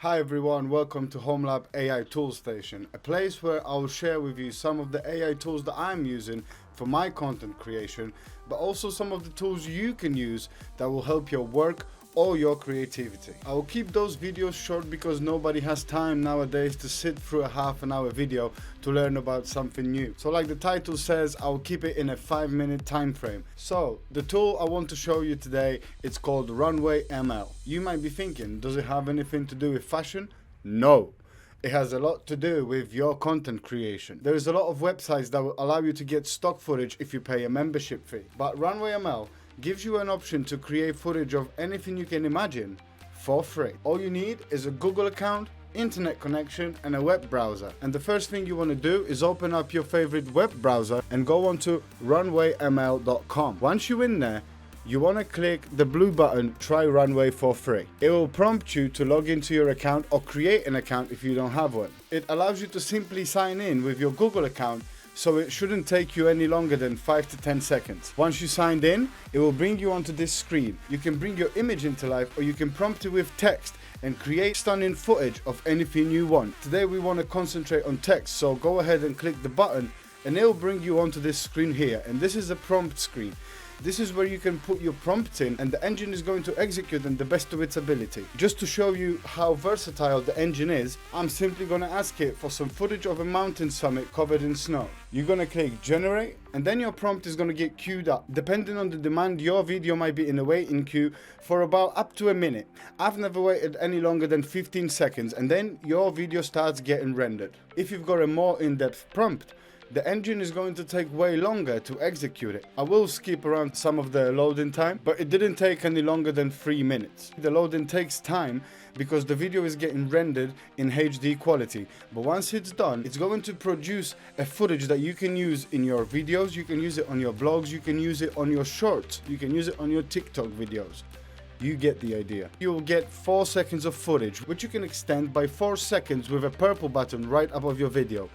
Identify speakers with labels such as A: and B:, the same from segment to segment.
A: Hi everyone, welcome to HomeLab AI Tool Station, a place where I'll share with you some of the AI tools that I'm using for my content creation, but also some of the tools you can use that will help your work or your creativity. I will keep those videos short because nobody has time nowadays to sit through a half-an-hour video to learn about something new. So like the title says, I'll keep it in a 5-minute time frame. So the tool I want to show you today, it's called Runway ML. You might be thinking, does it have anything to do with fashion? No. It has a lot to do with your content creation. There's a lot of websites that will allow you to get stock footage if you pay a membership fee. But Runway ML gives you an option to create footage of anything you can imagine for free. All you need is a Google account, internet connection and a web browser. And the first thing you want to do is open up your favorite web browser and go on to runwayml.com. Once you're in there, you want to click the blue button, try Runway for free. It will prompt you to log into your account or create an account if you don't have one. It allows you to simply sign in with your Google account, so it shouldn't take you any longer than 5 to 10 seconds. Once you signed in, it will bring you onto this screen. You can bring your image into life or you can prompt it with text and create stunning footage of anything you want. Today we want to concentrate on text, so go ahead and click the button and it will bring you onto this screen here. And this is a prompt screen. This is where you can put your prompt in and the engine is going to execute them the best of its ability. Just to show you how versatile the engine is, I'm simply going to ask it for some footage of a mountain summit covered in snow. You're going to click generate and then your prompt is going to get queued up. Depending on the demand, your video might be in a waiting queue for about up to a minute. I've never waited any longer than 15 seconds and then your video starts getting rendered. If you've got a more in-depth prompt, the engine is going to take way longer to execute it. I will skip around some of the loading time, but it didn't take any longer than 3 minutes. The loading takes time because the video is getting rendered in HD quality. But once it's done, it's going to produce a footage that you can use in your videos, you can use it on your blogs, you can use it on your shorts, you can use it on your TikTok videos. You get the idea. You will get 4 seconds of footage, which you can extend by 4 seconds with a purple button right above your video.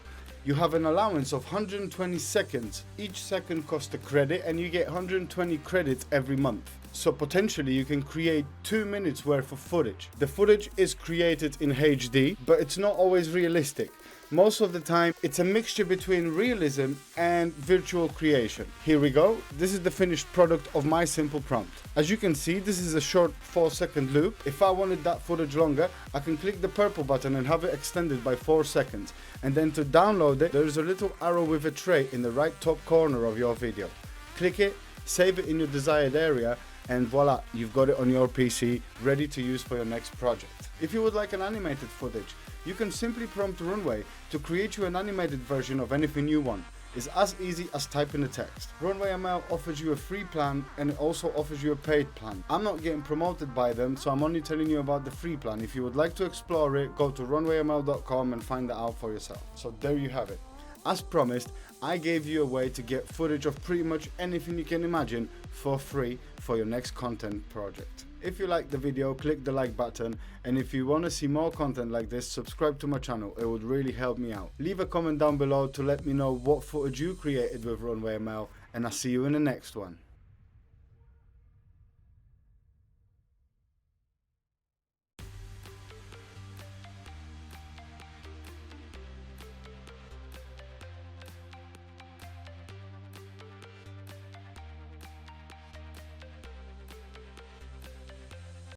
A: You have an allowance of 120 seconds. Each second costs a credit and you get 120 credits every month. So potentially you can create 2 minutes worth of footage. The footage is created in HD, but it's not always realistic. Most of the time it's a mixture between realism and virtual creation. Here we go. This is the finished product of my simple prompt. As you can see, this is a short 4-second loop. If I wanted that footage longer, I can click the purple button and have it extended by 4 seconds. And then to download it, there is a little arrow with a tray in the right top corner of your video. Click it, save it in your desired area, and voila, you've got it on your PC, ready to use for your next project. If you would like an animated footage, you can simply prompt Runway to create you an animated version of anything you want. It's as easy as typing a text. Runway ML offers you a free plan and it also offers you a paid plan. I'm not getting promoted by them, so I'm only telling you about the free plan. If you would like to explore it, go to runwayml.com and find that out for yourself. So there you have it. As promised, I gave you a way to get footage of pretty much anything you can imagine for free for your next content project. If you liked the video, click the like button, and if you want to see more content like this, subscribe to my channel. It would really help me out. Leave a comment down below to let me know what footage you created with Runway ML, and I'll see you in the next one.